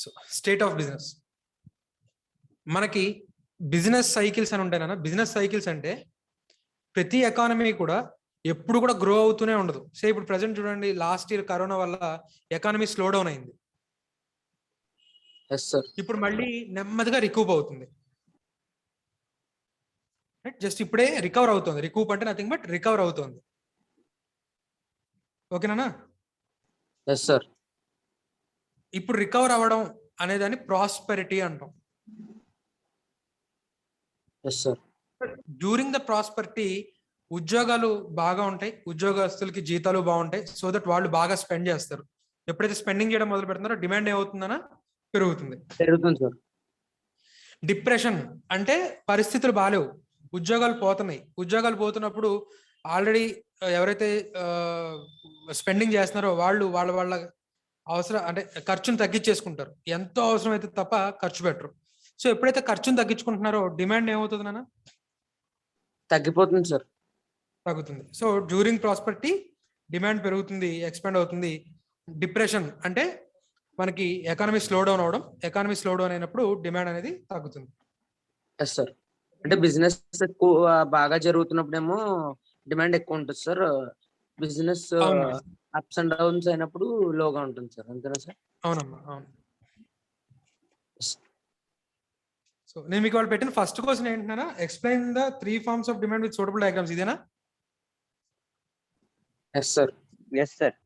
So state of business, మనకి business cycles అని ఉంటాయి. బిజినెస్ సైకిల్స్ అంటే ప్రతి ఎకానమీ కూడా ఎప్పుడు కూడా గ్రో అవుతూనే ఉండదు. సో ఇప్పుడు ప్రజెంట్ చూడండి, లాస్ట్ ఇయర్ కరోనా వల్ల ఎకానమీ స్లో డౌన్ అయింది. ఇప్పుడు మళ్ళీ నెమ్మదిగా రికూప్ అవుతుంది. జస్ట్ ఇప్పుడే రికవర్ అవుతుంది. రికూప్ అంటే నథింగ్ బట్ రికవర్ అవుతుంది. ఓకేనా? Yes sir. ఇప్పుడు రికవర్ అవ్వడం అనేదాన్ని ప్రాస్పెరిటీ అంటాం. Yes sir. During the prosperity ఉద్యోగాలు బాగా ఉంటాయి, ఉద్యోగస్తులకి జీతాలు బాగుంటాయి, సో దట్ వాళ్ళు బాగా స్పెండ్ చేస్తారు. ఎప్పుడైతే స్పెండింగ్ చేయడం మొదలు పెడుతున్నారో డిమాండ్ ఏమవుతుందన్నా పెరుగుతుంది. సార్. డిప్రెషన్ అంటే పరిస్థితులు బాలేవు, ఉద్యోగాలు పోతున్నాయి. ఉద్యోగాలు పోతున్నప్పుడు ఆల్రెడీ ఎవరైతే స్పెండింగ్ చేస్తున్నారో వాళ్ళు వాళ్ళ అవసరం అంటే ఖర్చును తగ్గించేసుకుంటారు. ఎంతో అవసరం అయితే తప్ప ఖర్చు పెట్టరు. సో ఎప్పుడైతే ఖర్చును తగ్గించుకుంటున్నారో డిమాండ్ ఏమవుతుంది నాన్న? తగ్గిపోతుంది సార్. తగ్గుతుంది. సో డ్యూరింగ్ ప్రాస్పెరిటీ డిమాండ్ పెరుగుతుంది, ఎక్స్పాండ్ అవుతుంది. డిప్రెషన్ అంటే మనకి ఎకానమీ స్లో డౌన్ అవడం. ఎకానమీ స్లో డౌన్ అయినప్పుడు డిమాండ్ అనేది తగ్గుతుంది. Yes sir. అంటే బిజినెస్ ఎక్కువ బాగా జరుగుతున్నప్పుడేమో డిమాండ్ ఎక్కువ ఉంటుంది sir. Business ups and downs అయినప్పుడు లోగా ఉంటుంది సార్. అంతేనా సార్? అవునమ్మా, అవును. సో నేను మీకు వాళ్ళు పెట్టిన ఫస్ట్ క్వశ్చన్ ఏంటన్నా, explain the 3 forms of demand with suitable diagrams. ఇదేనా? Yes sir. Yes sir.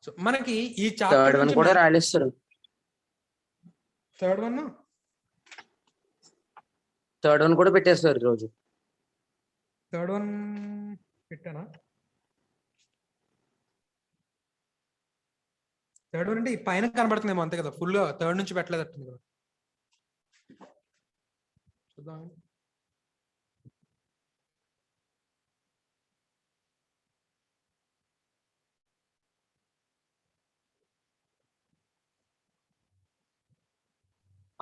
So మనకి ఈ చాప్టర్ థర్డ్ వన్ కూడా రాలేదు సార్. థర్డ్ వన్ కూడా పెట్టారు సార్ ఈరోజు. థర్డ్ వన్ పెట్టానా? థర్డ్ వన్ అంటే ఈ పైన కనబడుతుందేమో అంతే కదా, ఫుల్ గా థర్డ్ నుంచి పెట్టలేదట్టుంది కదా. చూద్దాం.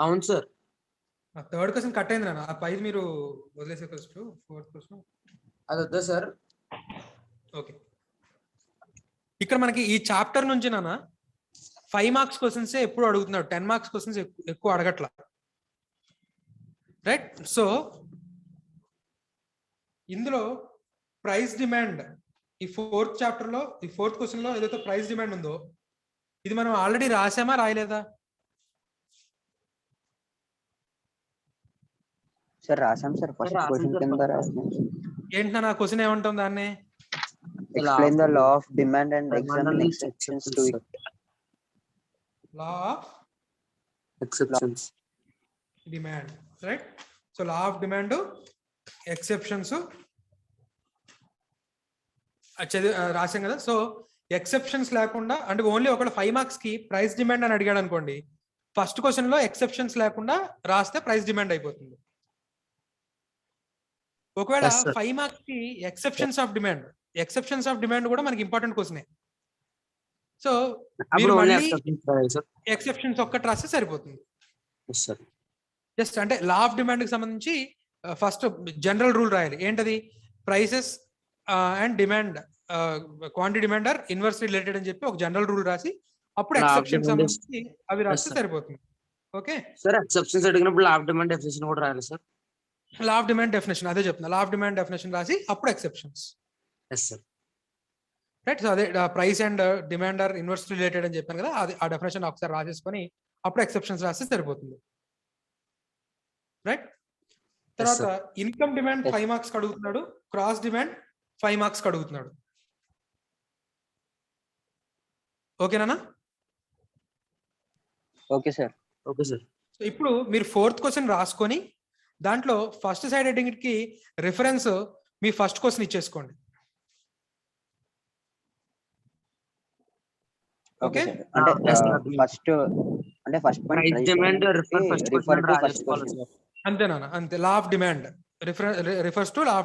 అవును సార్. థర్డ్ క్వశ్చన్ కట్ అయింది నాన్న. ఆ పైది మీరు వదిలేసే క్వశ్చన్, ఫోర్త్ క్వశ్చన్ అది వద్దా సార్? ఓకే. ఇక్కడ మనకి ఈ చాప్టర్ నుంచి నాన్న 5 marks క్వశ్చన్స్ ఎప్పుడు అడుగుతున్నాడు, 10 marks క్వశ్చన్స్ ఎక్కువ అడగట్లా. రైట్? సో ఇందులో ప్రైస్ డిమాండ్, ఈ 4th చాప్టర్ లో ఈ 4th క్వశ్చన్ లో ఏదైతే ప్రైస్ డిమాండ్ ఉందో ఇది మనం ఆల్రెడీ రాసామా రాయలేదా? సార్ రాసాం సార్. ఫస్ట్ క్వశ్చన్ కింద రాసాం. ఏంటన్నా క్వశ్చన్ ఏమంటాం దాన్ని? Explain the law of demand and examine exceptions to it. Law of exceptions demand. Right? So law of demand, exceptions రాసాం కదా. సో ఎక్సెప్షన్స్ లేకుండా అంటే ఓన్లీ ఒకవేళ 5 marks కి ప్రైస్ డిమాండ్ అని అడిగాడు అనుకోండి, ఫస్ట్ క్వశ్చన్ లో ఎక్సెప్షన్స్ లేకుండా రాస్తే ప్రైస్ డిమాండ్ అయిపోతుంది. ఒకవేళ 5 marks కి ఎక్సెప్షన్స్ ఆఫ్ డిమాండ్ కూడా మనకి ఇంపార్టెంట్ క్వశ్చనే. సో మీరు మళ్ళీ ఎక్సెప్షన్స్ ఒక్కటి రాస్తే సరిపోతుంది. జస్ట్ అంటే లా ఆఫ్ డిమాండ్ కి సంబంధించి ఫస్ట్ జనరల్ రూల్ రాయాలి. ఏంటది? Prices and demand, quantity demand are inversely related అని చెప్పి ఒక జనరల్ రూల్ రాసి అప్పుడు ఎక్సెప్షన్ సంబంధించి అవి రాస్తే సరిపోతుంది. Okay sir. ఎక్సెప్షన్స్ అడిగినప్పుడు లా ఆఫ్ డిమాండ్ డెఫినిషన్ కూడా రాయాలి sir. Law of demand definition అదే చెప్తున్నా. లా ఆఫ్ డిమాండ్ డెఫినేషన్ రాసి అప్పుడు exceptions. Yes sir. Right? So అదే price and demand are inversely related అని చెప్పాను కదా, అది ఆ డెఫినేషన్ ఒకసారి రాసేసుకొని అప్పుడు ఎక్సెప్షన్స్ రాస్తే సరిపోతుంది. రైట్? తర్వాత ఇన్కమ్ డిమాండ్ 5 marks అడుగుతున్నాడు, క్రాస్ డిమాండ్ 5 marks అడుగుతున్నాడు. ఓకేనా? Okay sir. Okay sir. So ఇప్పుడు మీరు 4th క్వశ్చన్ రాసుకొని దాంట్లో ఫస్ట్ సైడ్ హెడ్డింగ్ కి రిఫరెన్స్ మీ ఫస్ట్ క్వశ్చన్ ఇచ్చేసుకోండి. ఓకే? అంటే first point demand refer to first question. అంతేనా? అంతే. Law of demand refers to law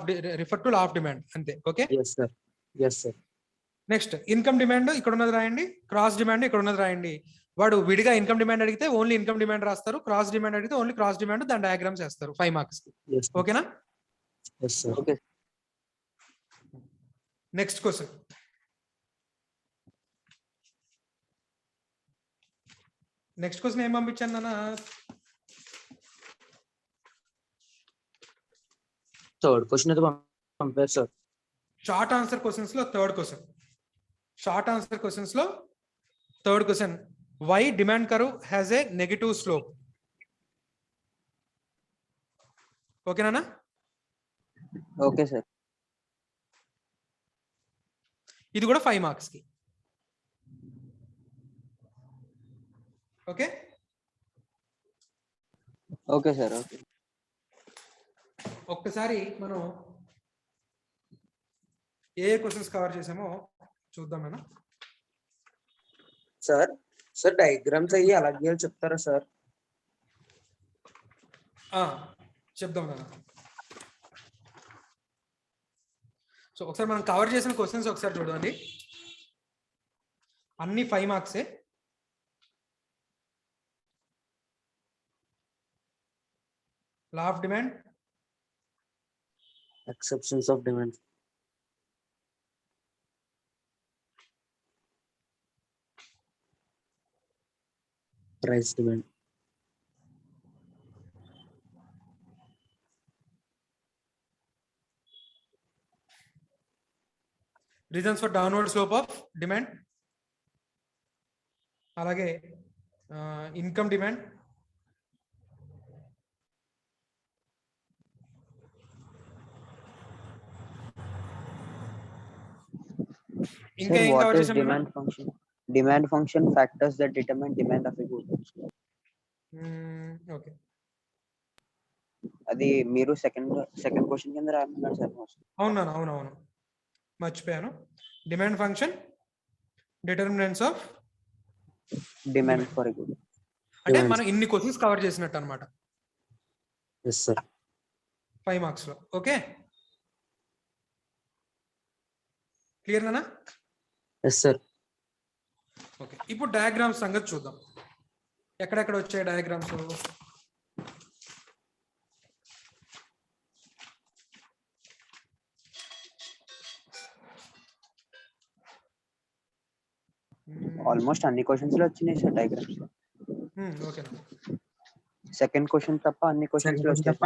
of demand అంతే. Okay? yes sir. yes sir. Next income demand ఇక్కడ ఉన్నది రాయండి, క్రాస్ డిమాండ్ ఇక్కడ ఉన్నది రాయండి. వాడు విడిగా ఇన్కమ్ డిమాండ్ అడిగితే ఓన్లీ ఇన్కమ్ డిమాండ్ రాస్తారు, క్రాస్ డిమాండ్ అడిగితే ఓన్లీ క్రాస్ డిమాండ్, దాని డయాగ్రామ్స్ వేస్తారు 5 marks. ఓకేనా? yes sir. Okay. Next question. Next question ఏం పంపించాను నాన్న? థర్డ్ క్వశ్చన్ అయితే పంపారు సార్. షార్ట్ ఆన్సర్ క్వశ్చన్స్ లో third question. Short answer questions లో third question, why demand curve has a negative slope. ఓకేనా? Okay sir. ఇది కూడా 5 మార్క్స్ కి. Okay okay sir. ఓకే. ఒక్కసారి మనం ఏ క్వశ్చన్స్ కవర్ చేసామో చూద్దాం మనం. సార్ సార్ డయాగ్రామ్స్ అయ్యి ఎలా గీయాలో చెప్తారా సార్? చెప్దాం నాన్న. సో ఒకసారి మనం కవర్ చేసిన క్వశ్చన్స్ ఒకసారి చూడండి. అన్ని 5 మార్క్సే. Law of demand, exceptions of demand, price demand, reasons for downward slope of demand, అలాగే ఇన్కమ్ డిమాండ్, ఇంకా Sir, ఏం what కవర్ is చేసాం? demand function? Demand function factors that determine demand of a good. Okay, అది మీరు second question కింద రాయమన్నారు sir. అవునా? అవునవును, మర్చిపోయాను. Demand function determinants of demand for a good. అంటే మనం ఇన్ని క్వశ్చన్స్ కవర్ చేసినట్టు అనమాట ఎస్ సార్, 5 మార్క్స్ లో. ఓకే, క్లియర్ నానా? Yes sir. ఓకే, ఇప్పుడు డయాగ్రామ్స్ సంగతి చూద్దాం. ఎక్కడెక్కడ వచ్చాయి డయాగ్రామ్స్? ఆల్మోస్ట్ అన్ని క్వశ్చన్స్ లో వచ్చినాయి sir diagrams. Okay, second question తప్ప అన్ని క్వశ్చన్స్ లో వచ్చాయి.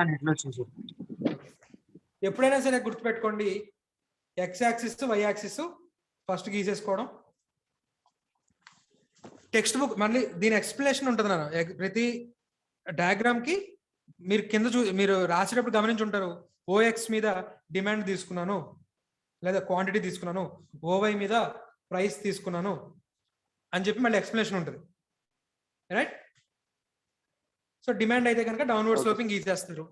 ఎప్పుడైనా సరే గుర్తుపెట్టుకోండి, X axis Y axis first గీసేసుకోవడం. టెక్స్ట్ బుక్ మళ్ళీ దీని ఎక్స్ప్లెనేషన్ ఉంటుంది నాన్న. ప్రతి డయాగ్రామ్ కి మీరు కింద మీరు రాసేటప్పుడు గమనించుంటారు, ఓఎక్స్ మీద డిమాండ్ తీసుకున్నాను లేదా క్వాంటిటీ తీసుకున్నాను, ఓవై మీద ప్రైస్ తీసుకున్నాను అని చెప్పి మళ్ళీ ఎక్స్ప్లెనేషన్ ఉంటుంది, రైట్? సో డిమాండ్ అయితే కనుక డౌన్వర్డ్ స్లోపింగ్ గీసేస్తారు.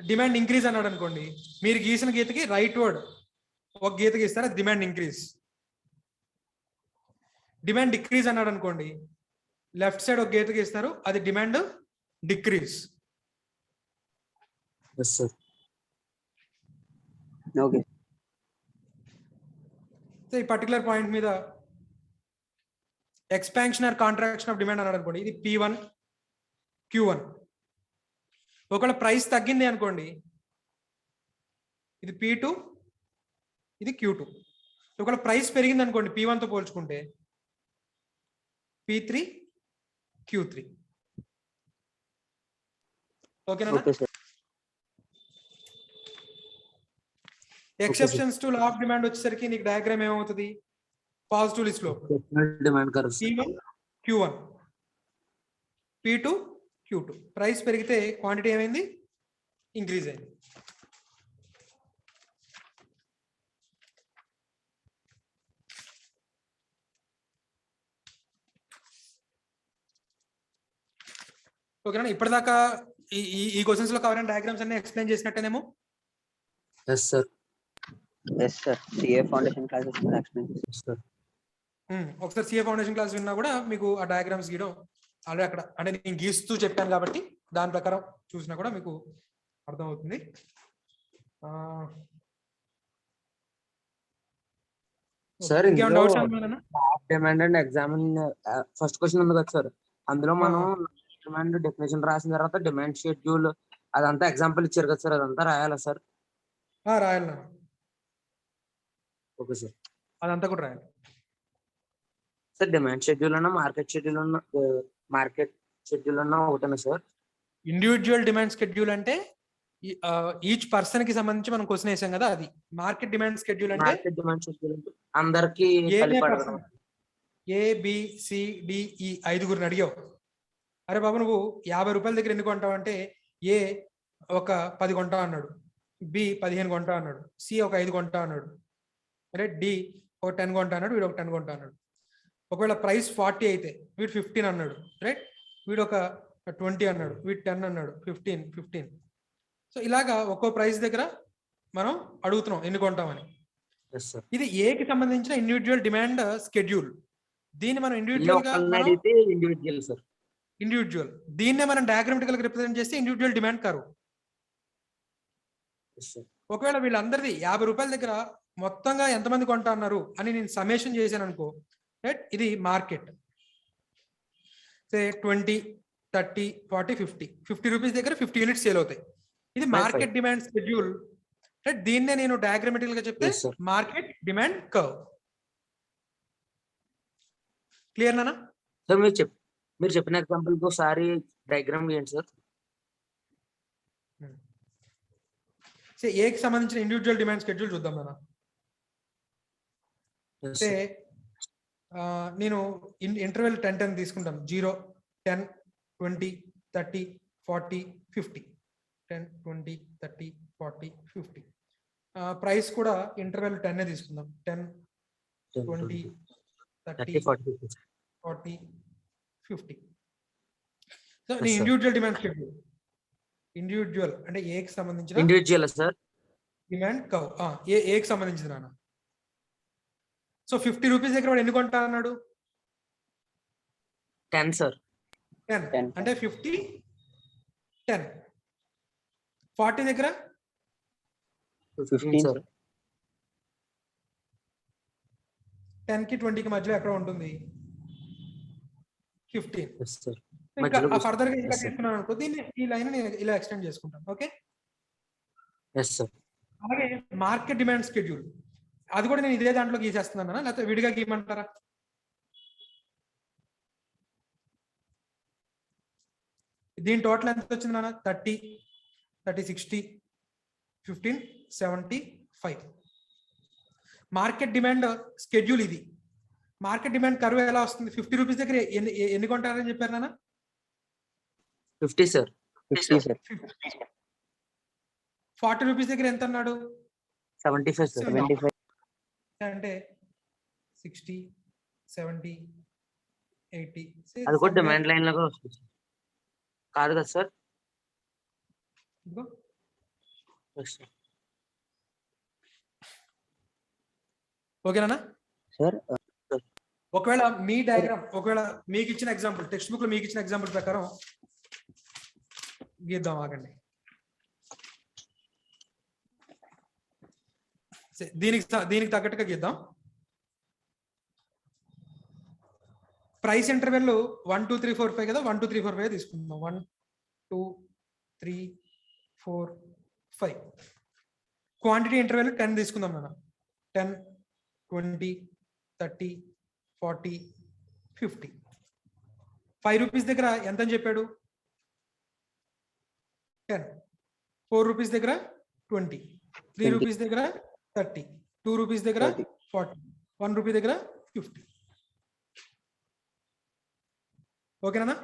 డిమాండ్ ఇంక్రీజ్ అన్నాడు అనుకోండి, మీరు గీసిన గీతకి రైట్ వర్డ్ ఒక గీత గీస్తారు, అది డిమాండ్ ఇంక్రీజ్. డిమాండ్ డిక్రీజ్ అన్నాడు అనుకోండి, లెఫ్ట్ సైడ్ ఒక గీత గీస్తారు, అది demand decrease. Yes sir. Okay. So ఈ పర్టికులర్ పాయింట్ మీద expansion or contraction of demand అన్నాడు అనుకోండి, ఇది P1 Q1. ఒకవేళ ప్రైస్ తగ్గింది అనుకోండి, ఇది P2 ఇది Q2. ఒకవేళ ప్రైస్ పెరిగింది అనుకోండి P1 తో పోల్చుకుంటే, P3 Q3. ఓకేనా? Exceptions to law of demand వచ్చేసరికి నీకు డయాగ్రామ్ ఏమవుతుంది? Positive slope. Demand curve P1 Q1 P2 Q2. Price పెరిగితే క్వాంటిటీ ఏమైంది? ఇంక్రీజ్ అయింది. ఓకేనా? ఇప్పటిదాకా ఈ క్వశ్చన్స్ లో కవర్ అయిన డయాగ్రామ్స్ అన్ని ఎక్స్ప్లెయిన్ చేసినట్టేనేమో. Yes sir. Yes sir. CA foundation classes మీద ఎక్స్ప్లెయిన్ చేశారు సార్. ఒకసారి సిఏ ఫౌండేషన్ క్లాస్ విన్నా కూడా మీకు ఆ డయాగ్రామ్స్ గీయడం ఆల్రెడీ అక్కడ అంటే నేను గీస్తూ చెప్పాను కాబట్టి దాని ప్రకారం చూసినా కూడా మీకు అర్థమవుతుంది. Sir doubts? Demand and examine first question ఉంది కదా సార్, అందులో మనం డిమాండ్ డెఫినేషన్ రాసిన తర్వాత డిమాండ్ షెడ్యూల్ అదంతా ఎగ్జాంపుల్ ఇచ్చారు కదా సార్, అదంతా రాయాలా సార్? రాయాలి. Okay sir. అదంతా కూడా రాయాలి. సార్ డిమాండ్ షెడ్యూల్ అన్న మార్కెట్ షెడ్యూల్ అన్న ఒకటేనా సార్? ఇండివిజువల్ డిమాండ్ షెడ్యూల్ అంటే ఈచ్ పర్సన్ కి సంబంధించి మనం క్వశ్చన్ వేసాం కదా అది. మార్కెట్ డిమాండ్ షెడ్యూల్ అంటే మార్కెట్ డిమాండ్ షెడ్యూల్ అంటే అందరికి ఏ బి సి డి ఈ 5గురిని అడిగావు. అరే బాబు నువ్వు 50 రూపాయల దగ్గర ఎన్ని కొంటావు అంటే ఏ ఒక 10 కొంటా అన్నాడు, బి 15 కొంటా అన్నాడు, సి ఒక 5 కొంటా అన్నాడు, అరే డి ఒక 10 కొంటా అన్నాడు, వీడు ఒక 10 కొంటా అన్నాడు. ఒకవేళ ప్రైస్ 40 అయితే వీడు 15 అన్నాడు, రైట్, వీడు ఒక 20 అన్నాడు, వీడు 10 అన్నాడు, 15. సో ఇలాగా ఒక్కో ప్రైస్ దగ్గర మనం అడుగుతున్నాం ఎన్ని కొంటామని. ఇది ఏకి సంబంధించిన ఇండివిజువల్ డిమాండ్ షెడ్యూల్. దీన్ని మనం ఇండివిజువల్ దీన్నే మనం డయాగ్రామటికల్ రిప్రజెంట్ చేస్తే ఇండివిజువల్ డిమాండ్ కర్వ్. ఒకవేళ వీళ్ళందరిది 50 రూపాయల దగ్గర మొత్తంగా ఎంతమంది కొంటా అన్నారు అని నేను సమేషన్ చేశాను అనుకో, రైట్, ఇది మార్కెట్. సే 20, 30, 40, 50 రూపీస్ దగ్గర 50 యూనిట్స్ సేల్ అవుతాయి. ఇది మార్కెట్ డిమాండ్ షెడ్యూల్, రైట్. దీన్నే నేను డయాగ్రామటికల్ గా చెప్తే మార్కెట్ డిమాండ్ కర్వ్. క్లియర్ నానా? సార్ మీరు చెప్పిన ఎగ్జాంపుల్ తో సారి డయాగ్రామ్ ఏంటి సార్? ఏకి సంబంధించిన ఇండివిజువల్ డిమాండ్ షెడ్యూల్ చూద్దాం నాన్న. అంటే నేను ఇంటర్వెల్ 10 తీసుకుంటాను. 0, 10, 20, 30, 40, 50. 10, 20, 30, 40, 50. ప్రైస్ కూడా ఇంటర్వెల్ 10 తీసుకుందాం. 10, 20, 30, 40, 50. సో నీ ఇండివిజువల్ డిమాండ్ షెడ్యూల్. ఇండివిజువల్ అంటే ఏకి సంబంధించిన ఇండివిజువల్ సార్ డిమాండ్ కర్వ్. ఏకి సంబంధించింది నాన్న. సో 50 రూపీస్ దగ్గర వాడు ఎన్ని కొంటా అన్నాడు? 10 సార్. 10 అంటే 50, 10. 40 దగ్గర 15 సార్. 10 కి 20 కి మధ్యలో ఎక్కడ ఉంటుంది? 15. సార్ ఇంకా ఫర్దర్ గా ఇంకా తీసుకున్నాను అనుకో, దీన్ని ఈ లైన్ ఇలా ఎక్స్టెండ్ చేసుకుంటాం. ఓకే. అలాగే మార్కెట్ డిమాండ్ షెడ్యూల్ అది కూడా నేను ఇదే దాంట్లో గీసేస్తున్నాను లేకపోతే విడిగా గీయమంటారా? దీని టోటల్ ఎంత వచ్చింది నాన్న? 30, 60, 15, 75. మార్కెట్ డిమాండ్ షెడ్యూల్ ఇది. మార్కెట్ డిమాండ్ కర్వ్ ఎలా వస్తుంది? 50 రూపీస్ దగ్గర ఎన్ని కొంటారని చెప్పారు నాన్న? 50 సార్. 40 రూపీస్ దగ్గర ఎంత అన్నాడు? 75 సార్. అంటే 60, 70, 80. అది కూడా డిమాండ్ లైన్ లాగా వస్తుంది కాదు కదా సార్? ఓకేనా సార్? ఒకవేళ మీ డయాగ్రామ్ ఒకవేళ మీకు ఇచ్చిన ఎగ్జాంపుల్ టెక్స్ట్ బుక్ లో మీకు ఇచ్చిన ఎగ్జాంపుల్ ప్రకారం గీద్దాం. ఆగండి. దీనికి తగ్గట్టుగా గీద్దాం. ప్రైస్ ఇంటర్వెల్ 1, 2, 3, 4, 5 కదా. 1, 2, 3, 4, 5 తీసుకుందాం. 1, 2, 3, 4, 5. క్వాంటిటీ ఇంటర్వెల్ 10 తీసుకుందాం నాన్న. 10, 20, 30, 40, 50. 5 రూపీస్ దగ్గర ఎంత అని చెప్పాడు? 10. 4 రూపీస్ దగ్గర 20. 3 రూపీస్ దగ్గర 30. 2 రూపీస్ దగ్గర 40. 1 రూపీ దగ్గర 50. ఓకేనా?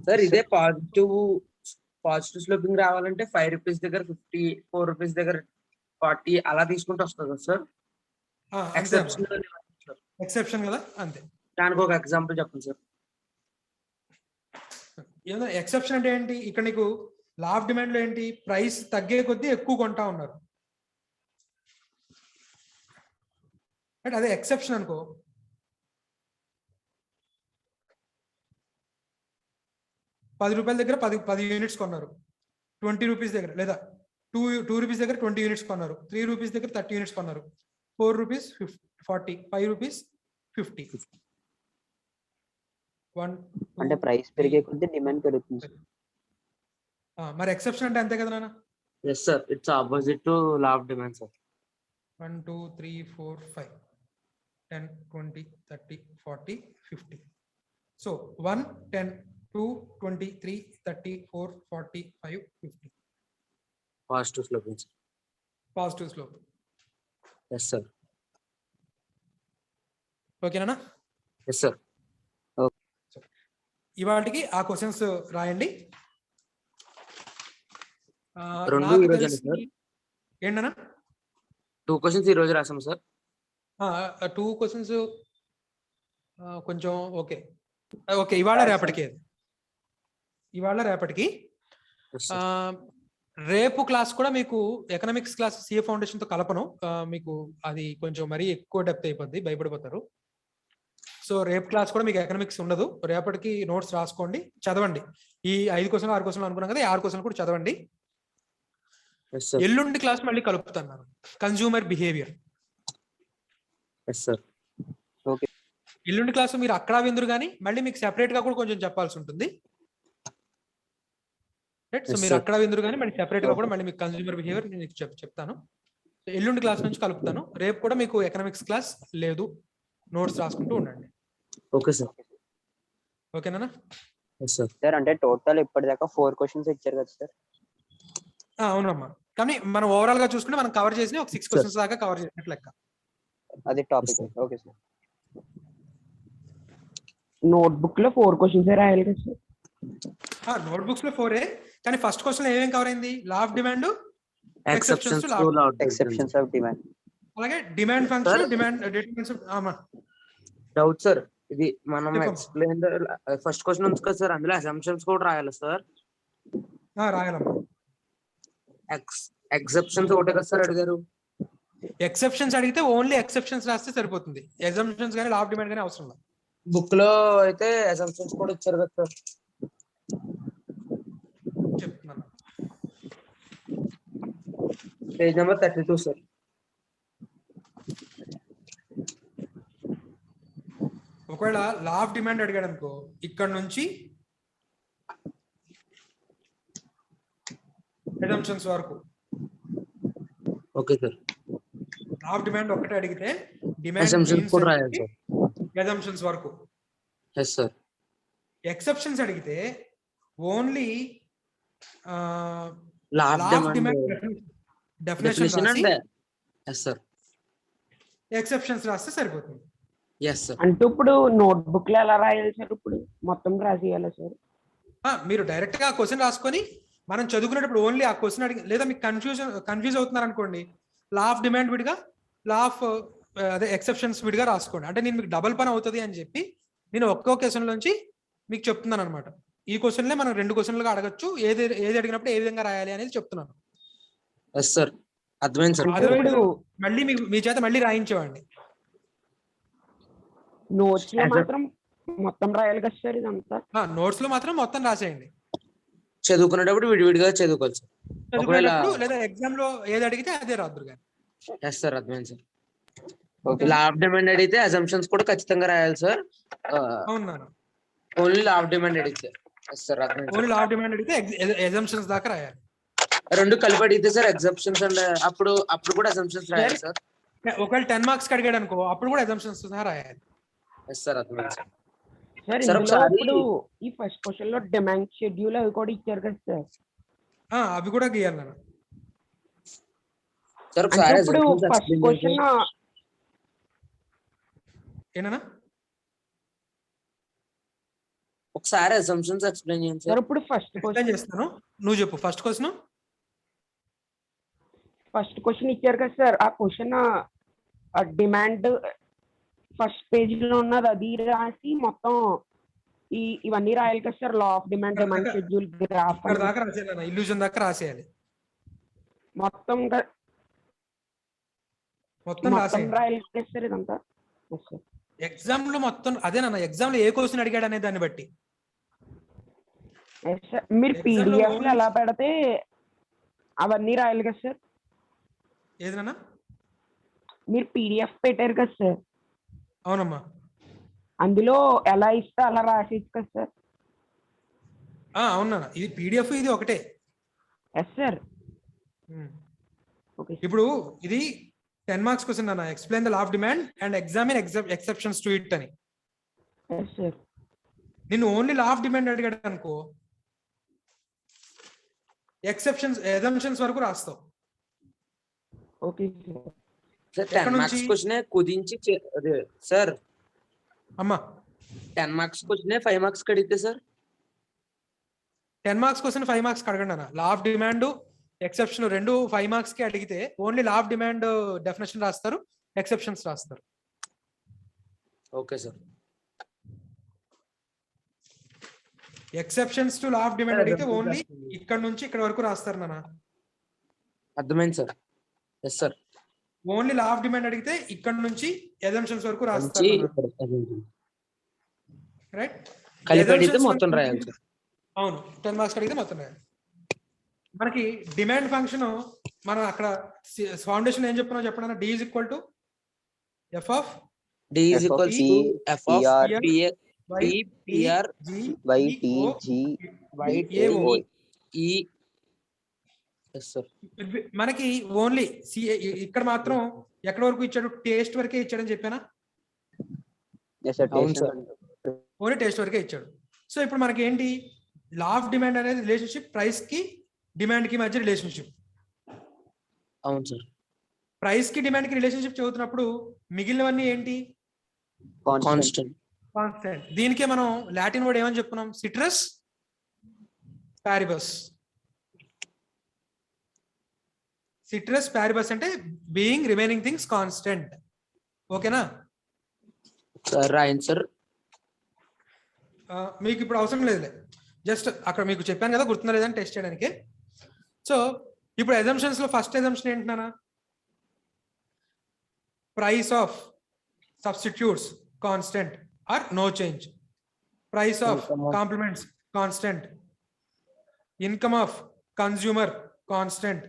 సార్ ఇదే పాజిటివ్ స్లోపింగ్ రావాలంటే 5 రూపీస్ దగ్గర 50, 4 రూపీస్ దగ్గర 40 అలా తీసుకుంటూ వస్తుంది సార్. ఎక్సెప్షన్ కదా, అంతే. దానికి ఒక ఎగ్జాంపుల్ చెప్పండి సార్. ఏదో ఎక్సెప్షన్ అంటే ఏంటి? ఇక్కడ నీకు లా ఆఫ్ డిమాండ్ లో ఏంటి? ప్రైస్ తగ్గే కొద్దీ ఎక్కువ కొంటా ఉన్నారు. అదే ఎక్సెప్షన్ అనుకో. ₹10 దగ్గర 10 యూనిట్స్ కొన్నారు. 20 రూపీస్ దగ్గర లేదా 2 రూపీస్ దగ్గర 20 యూనిట్స్ కొన్నారు. 3 రూపీస్ దగ్గర 30 యూనిట్స్ కొన్నారు. 4 రూపీస్ 40. 5 రూపీస్ 50. అంటే ప్రైస్ పెరిగే కొద్దీ డిమాండ్ పెరుగుతుంది. మరి ఎక్సెప్షన్ అంటే అంతే కదా నాన్న? Yes sir, it's opposite to law of demand sir. 1 2 3 4 5 10 20 30 40 50. So 1 10 2 20 3 30 4 40 5 50 positive slope sir. Positive slope. Yes sir. ఓకేనా? Yes sir. ఇవాటికి ఆ క్వశ్చన్స్ రాయండి. రెండు నాకు ఈ రోజే తెలిసి సార్? ఏంటన్నా 2 క్వశ్చన్స్ ఈ రోజు రాసాం సార్. 2 క్వశ్చన్స్ కొంచెం ఓకే ఓకే ఇవాళ రేపటికి Yes, sir. రేపు క్లాస్ కూడా మీకు ఎకనామిక్స్ క్లాస్ సిఏ ఫౌండేషన్ తో కలపను. మీకు అది కొంచెం మరీ ఎక్కువ డెప్త్ అయిపోద్ది, భయపడిపోతారు. సో రేపు క్లాస్ కూడా మీకు ఎకనామిక్స్ ఉండదు. రేపటికి నోట్స్ రాసుకోండి, చదవండి. ఈ 5 క్వశ్చన్లు 6 క్వశ్చన్లు అనుకున్నాం కదా, 6 క్వశ్చన్లు కూడా చదవండి. Yes, sir. ఎల్లుండి క్లాస్ మళ్ళీ కలుపుతాను, కన్స్యూమర్ బిహేవియర్. Yes, sir. ఎల్లుండి క్లాస్ మీరు అక్కడ విందురు కానీ మళ్ళీ మీకు సెపరేట్ గా కూడా కొంచెం చెప్పాల్సి ఉంటుంది. రైట్, సో Yes, మీరు sir. అక్కడ విందురు కానీ మళ్ళీ సెపరేట్ గా కూడా మళ్ళీ మీకు కన్స్యూమర్ బిహేవియర్ నేను చెప్తాను. ఎల్లుండి క్లాస్ నుంచి కలుపుతాను. రేపు కూడా మీకు ఎకనామిక్స్ క్లాస్ లేదు, నోట్స్ రాసుకుంటూ ఉండండి. Okay sir. ఓకేనా? Yes, sir. సార్ అంటే టోటల్ ఇప్పటిదాకా 4 క్వశ్చన్స్ ఇచ్చారు కదా సార్? అవునమ్మా, కానీ మనం ఓవరాల్ గా చూసుకుంటే మనం కవర్ చేసిన ఒక 6 క్వశ్చన్స్ దాకా కవర్ చేసినట్లు లెక్క. అది టాపిక్. Okay sir. నోట్బుక్ లో 4 క్వశ్చన్స్ రాయాలి కదా సార్? నోట్బుక్స్ లో 4 కానీ ఫస్ట్ క్వశ్చన్ ఏమేం కవర్ అయింది? Law of demand, Exceptions to law of exceptions of demand, అలాగే demand function, Sir? Demand determinants. Doubt sir, ఇది మనం చెప్పమ్మా. ఎక్స్ప్లెయిన్ ఫస్ట్ క్వశ్చన్ ఉంది కదా సార్, అందులో అసంప్షన్స్ కూడా రాయాలి సార్. రాయాలమ్మా. ఎక్సెప్షన్స్ ఒకటే కదా సార్ అడిగారు? ఎక్సెప్షన్స్ అడిగితే ఓన్లీ ఎక్సెప్షన్స్ రాస్తే సరిపోతుంది. ఎగ్జామ్షన్స్ కానీ లా ఆఫ్ డిమాండ్ కానీ అవసరం లేదు. బుక్ లో అయితే అసంప్షన్స్ కూడా ఇచ్చారు కదా సార్. చెప్తున్నాను, పేజ్ నెంబర్ 32 సార్. ఒకవేళ లా ఆఫ్ డిమాండ్ అడిగాడు అనుకో, ఇక్కడ నుంచి ఎగ్జామ్షన్స్ వరకు. Okay sir. Law of demand ఒకటే అడిగితే అసంప్షన్స్ కూడా రాయాలి సార్. ఎగ్జామ్షన్స్ వరకు. Yes sir. ఎక్సెప్షన్స్ అడిగితే only law of demand definition definition అంటే ఎస్ సార్. ఎక్సెప్షన్స్ రాస్తే సరిపోతుంది. Yes sir. అంటే ఇప్పుడు నోట్బుక్ లో ఎలా రాయాలి సార్? ఇప్పుడు మొత్తం రాసేయాలా సార్? మీరు డైరెక్ట్ గా క్వశ్చన్ రాసుకొని మనం చదువుకునేటప్పుడు ఓన్లీ ఆ క్వశ్చన్ అడిగి, లేదా మీకు కన్ఫ్యూజ్ అవుతున్నారు అనుకోండి, లా ఆఫ్ డిమాండ్ విడిగా, లా ఆఫ్ అదే ఎక్సెప్షన్స్ విడిగా రాసుకోండి. అంటే నేను మీకు డబుల్ పని అవుతుంది అని చెప్పి నేను ఒక్కో క్వశ్చన్ నుంచి మీకు చెప్తున్నాను అనమాట. ఈ క్వశ్చన్లే మనం 2 క్వశ్చన్లుగా అడగచ్చు, ఏది అడిగినప్పుడు ఏ విధంగా రాయాలి అనేది చెప్తున్నాను. ఎస్ సార్, అర్థమైంది సార్. అదర్వైజ్ మళ్ళీ మీ చేత మళ్ళీ రాయించేవాడిని. నోట్స్ లో మాత్రం మొత్తం రాయాలి కదా సార్ ఇదంతా? నోట్స్ లో మాత్రం మొత్తం రాసేయండి. చదువుకునేటప్పుడు విడివిడిగా చదువుకోవాలి సార్. చదువుకునేటప్పుడు లేదా ఎగ్జామ్ లో ఏది అడిగితే అదే రాదురు కానీ. ఎస్ సార్, అర్థమైంది sir. Okay. Law of demand అడిగితే అసంప్షన్స్ కూడా ఖచ్చితంగా రాయాలి సార్. అవును, ఓన్లీ లా ఆఫ్ డిమాండ్ అడిగితే. ఎస్ సార్, అర్థమైంది. ఓన్లీ లా ఆఫ్ డిమాండ్ అడిగితే ఎగ్జామ్షన్స్ దాకా రాయాలి. రెండు కలిపి అడిగితే సార్ ఎగ్జెప్షన్స్ అండ్ అప్పుడు కూడా అసంప్షన్స్ రాయాలి సార్. ఒకవేళ 10 మార్క్స్ అడిగాడు అనుకో, అప్పుడు కూడా ఎగ్జామ్షన్స్ సహా రాయాలి. ఎస్ సార్, అర్థమైంది సార్. సార్ సార్ ఇందులో ఒకసారి ఇప్పుడు ఈ ఫస్ట్ క్వశ్చన్ లో డిమాండ్ షెడ్యూల్ అవి కూడా ఇచ్చారు కదా సార్? అవి కూడా గీయాలి నాన్న. సార్ అంటే ఒకసారి ఇప్పుడు assumptions ఫస్ట్ explain క్వశ్చన్ చేయండి. ఏనా ఒకసారి అసంప్షన్స్ ఎక్స్ప్లెయిన్ చేయండి సార్. సార్. ఇప్పుడు ఫస్ట్ ఎక్స్ప్లెయిన్ చేస్తాను, నువ్వు చెప్పు. ఫస్ట్ క్వశ్చన్ ఇచ్చారు కదా సార్, ఆ క్వశ్చన్ డిమాండ్ ఫస్ట్ పేజ్ లో ఉన్నది అది రాసి మొత్తం ఇవన్నీ రాయాలి కదా sir? Law of demand, demand schedule, graph ఇక్కడ దాకా రాసేయాలి, ఇల్యూజన్ దాకా రాసేయాలి, మొత్తం మొత్తం రాసేయాలి. రాయాలి కదా సార్ ఇదంతా? ఎగ్జామ్ లో మొత్తం అదేనన్న, ఎగ్జామ్ లో ఏ క్వశ్చన్ అడిగాడు అనే దాన్ని బట్టి. మీరు Exam లో పీడిఎఫ్ లో only- ఎలా పెడితే అవన్నీ రాయాలి కదా సార్? ఏదన్నా? మీరు పీడిఎఫ్ పెట్టారు కదా సార్, అవునమ్మా. అందులో ఎలా ఇస్తే అలా రాసేది కదా సార్? అవునా, ఇది పీడిఎఫ్ ఇది ఒకటే. Yes sir. ఓకే ఇప్పుడు ఇది 10 మార్క్స్ క్వశ్చన్ అన్న, explain the law of demand and examine exceptions to it అని. Yes sir. నిన్ను ఓన్లీ లా ఆఫ్ డిమాండ్ అడిగాడు అనుకో, ఎగ్జెప్షన్స్ వరకు రాస్తావు. ఓకే సార్ ఎక్కడ 10 మార్క్స్ నుంచి? క్వశ్చన్ కుదించి అదే సార్ అమ్మా 10 మార్క్స్ క్వశ్చన్ 5 మార్క్స్ అడిగితే సార్ 10 మార్క్స్ క్వశ్చన్ 5 మార్క్స్ అడగండి అన్న. లా ఆఫ్ డిమాండ్ ఎక్సెప్షన్ రెండు 5 మార్క్స్ కి అడిగితే only law of demand definition రాస్తారు, ఎక్సెప్షన్స్ రాస్తారు. Okay sir. Exceptions to law of demand అడిగితే ఓన్లీ ఇక్కడ నుంచి ఇక్కడ వరకు రాస్తారు నాన్న. అర్థమైంది sir. Yes sir. Only law of demand అడిగితే ఇక్కడ నుంచి ఎజంప్షన్స్ వరకు రాస్తారు రైట్. కలిపి అడిగితే మొత్తం రాయాలి సార్. అవును, 10 మార్క్స్ అడిగితే మొత్తం రాయాలి. మనకి డిమాండ్ ఫంక్షన్ మనం అక్కడ ఫౌండేషన్ ఏం చెప్పుకున్నాం చెప్పండి. D is equal to F of D is equals to f of p r y t g y A O. e. Yes sir. మనకి ఓన్లీ ఇక్కడ మాత్రం ఎక్కడ వరకు ఇచ్చాడు, టేస్ట్ వరకే ఇచ్చాడని చెప్పానా. yes sir అవును సార్. ఓన్లీ టేస్ట్ వరకే ఇచ్చాడు. సో ఇప్పుడు మనకి ఏంటి, లా ఆఫ్ డిమాండ్ అనేది రిలేషన్షిప్ ప్రైస్ కి డిమాండ్ కి మధ్య రిలేషన్షిప్. అవును సార్. ప్రైస్ కి డిమాండ్ కి రిలేషన్షిప్ చదువుతున్నప్పుడు మిగిలినవన్నీ ఏంటి, కాన్స్టెంట్. కాన్స్టెంట్. దీనికే మనం లాటిన్ వర్డ్ ఏమని చెప్పుకున్నాం, సిట్రస్ పారిబస్. సిట్రస్ పారిబస్ అంటే బీయింగ్ రిమైనింగ్ థింగ్స్ కాన్స్టెంట్. ఓకేనా సార్ రాయండి సార్. మీకు ఇప్పుడు అవసరం లేదులే, జస్ట్ అక్కడ మీకు చెప్పాను కదా గుర్తుందా లేదని టెస్ట్ చేయడానికి. సో ఇప్పుడు అజంప్షన్స్ లో ఫస్ట్ అజంప్షన్ ఏంటన్నా, price of substitutes constant or no change, price of complements constant, income of consumer constant,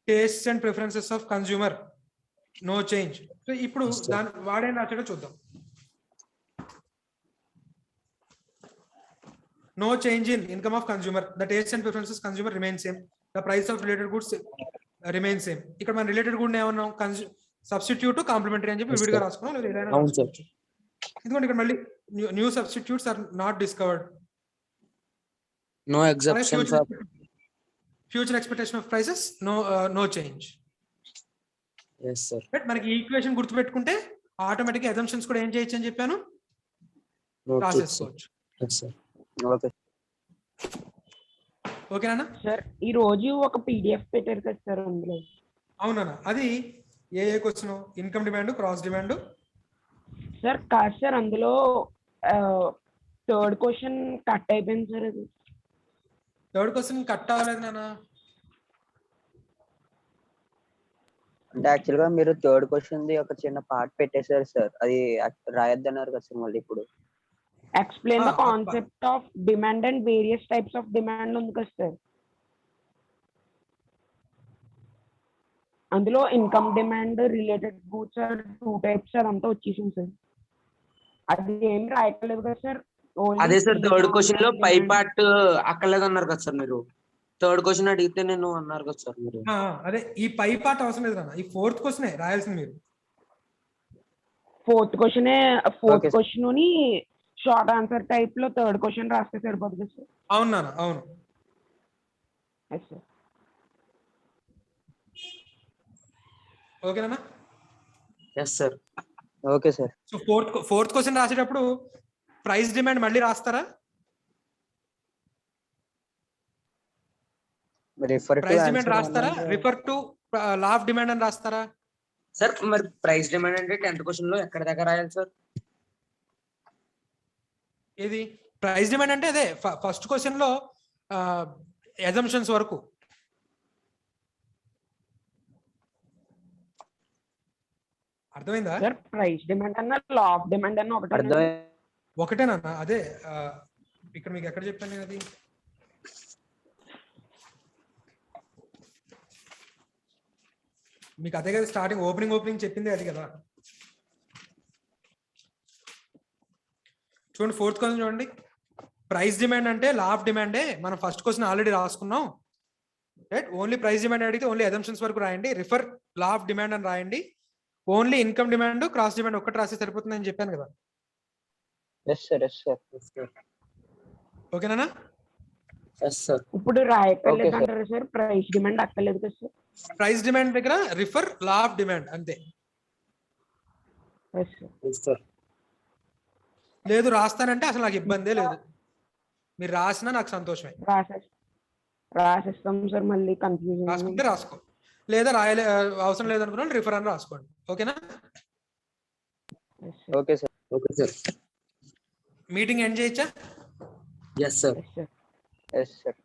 tastes and preferences of consumer no change. So ఇప్పుడు దాని వాడేం రాసాడో చూద్దాం. No change in income of consumer. The taste and preferences consumer remain same. The price of related goods remain same. ఇక్కడ మన related good ఏమన్నాం, substitute complementary అని చెప్పి విడిగా రాసుకున్నాం. లేదా ఏదైనా రాసుకోవచ్చు. ఇదిగోండి ఇక్కడ మళ్ళీ new substitutes are not discovered. No exceptions of future expectation of prices no change. yes sir. But మనకి ఈ ఈక్వేషన్ గుర్తుపెట్టుకుంటే ఆటోమేటిక్ అజంప్షన్స్ కూడా ఏం చేయొచ్చు అని చెప్పాను, రాసేసుకోవచ్చు. yes sir. okay ఓకేనా సార్ ఈ రోజు ఒక పీడిఎఫ్ పెట్టారు కదా సార్ అందులో. అవునా, అది ఏ question, income demand, cross demand. Sir కాదు సార్, అందులో థర్డ్ క్వశ్చన్ కట్ అయిపోయింది సార్. అది థర్డ్ క్వశ్చన్ కట్ అవ్వలేదు నాన్న. అంటే యాక్చువల్ గా మీరు థర్డ్ క్వశ్చన్ ది ఒక చిన్న పార్ట్ పెట్టేశారు సార్, అది రాయొద్దన్నారు కదా సార్ మళ్ళీ ఇప్పుడు. Explain the concept of demand and various types of demand ఉంది కదా సార్. అందులో income demand, related goods are 2 types అదంతా వచ్చేసింది సార్. అది ఏం రాయట్లేదు కదా సార్. అదే సార్ థర్డ్ క్వశ్చన్ లో పై పార్ట్ అక్కర్లేదు అన్నారు కదా సార్ మీరు. థర్డ్ క్వశ్చన్ అడిగితే నేను అన్నారు కదా సార్ మీరు. అదే ఈ పై పార్ట్ అవసరం లేదు నాన్న, ఈ ఫోర్త్ క్వశ్చన్ రాయాల్సింది మీరు. ఫోర్త్ క్వశ్చన్ ని షార్ట్ ఆన్సర్ టైప్ లో థర్డ్ క్వశ్చన్ రాస్తే సరిపోతుంది సార్. అవును నాన్న, అవును. Yes sir. ఓకేనా. Yes sir. Okay sir. So fourth question రాసేటప్పుడు ప్రైస్ డిమాండ్ మళ్ళీ రాస్తారా, ప్రైస్ డిమాండ్ రాస్తారా, refer to law of demand అని రాస్తారా సార్? మరి ప్రైస్ డిమాండ్ అంటే 10th క్వశ్చన్ లో ఎక్కడ దగ్గర రాయాలి సార్? ఇది ప్రైస్ డిమాండ్ అంటే అదే ఫస్ట్ క్వశ్చన్ లో అజంప్షన్స్ వరకు. అర్థమైందా సార్? ప్రైస్ డిమాండ్ అన్న లా ఆఫ్ డిమాండ్ అన్న ఒకటేనా? అదే ఇక్కడ మీకు ఎక్కడ చెప్పాను నేను అది. మీకు అదే కదా స్టార్టింగ్ ఓపెనింగ్ చెప్పింది అది కదా. చూడండి ఫోర్త్ క్వశ్చన్ చూడండి. ప్రైస్ డిమాండ్ అంటే లా ఆఫ్ డిమాండే. మనం ఫస్ట్ క్వశ్చన్ ఆల్రెడీ రాసుకున్నాం. రైట్. ఓన్లీ ప్రైస్ డిమాండ్ అడిగితే ఓన్లీ అజంప్షన్స్ వరకు రాయండి, రిఫర్ లా ఆఫ్ డిమాండ్ అని రాయండి. Only income demand cross demand ఒక్కటి రాస్తే సరిపోతుంది అని చెప్పాను కదా. Yes sir, yes sir. ఓకేనా? Yes sir. ఇప్పుడు రాయక్కర్లేదు Okay, sir. అంటారా సార్? ప్రైస్ డిమాండ్ అక్కర్లేదు కదా సార్? ప్రైస్ డిమాండ్ దగ్గర రిఫర్ లా ఆఫ్ డిమాండ్ అంతే. Yes sir. Yes sir. లేదు రాస్తానంటే అసలు నాకు ఇబ్బందే లేదు, మీరు రాసినా నాకు సంతోషమే. రాసేస్తాం సార్, మళ్ళీ కన్ఫ్యూజన్. రాసుకుంటే రాసుకో, లేదా అవసరం లేదనుకున్నా రిఫర్ అని రాసుకోండి. ఓకేనా? Okay sir. Okay sir. Meeting end చేయొచ్చా? Yes sir. Yes sir.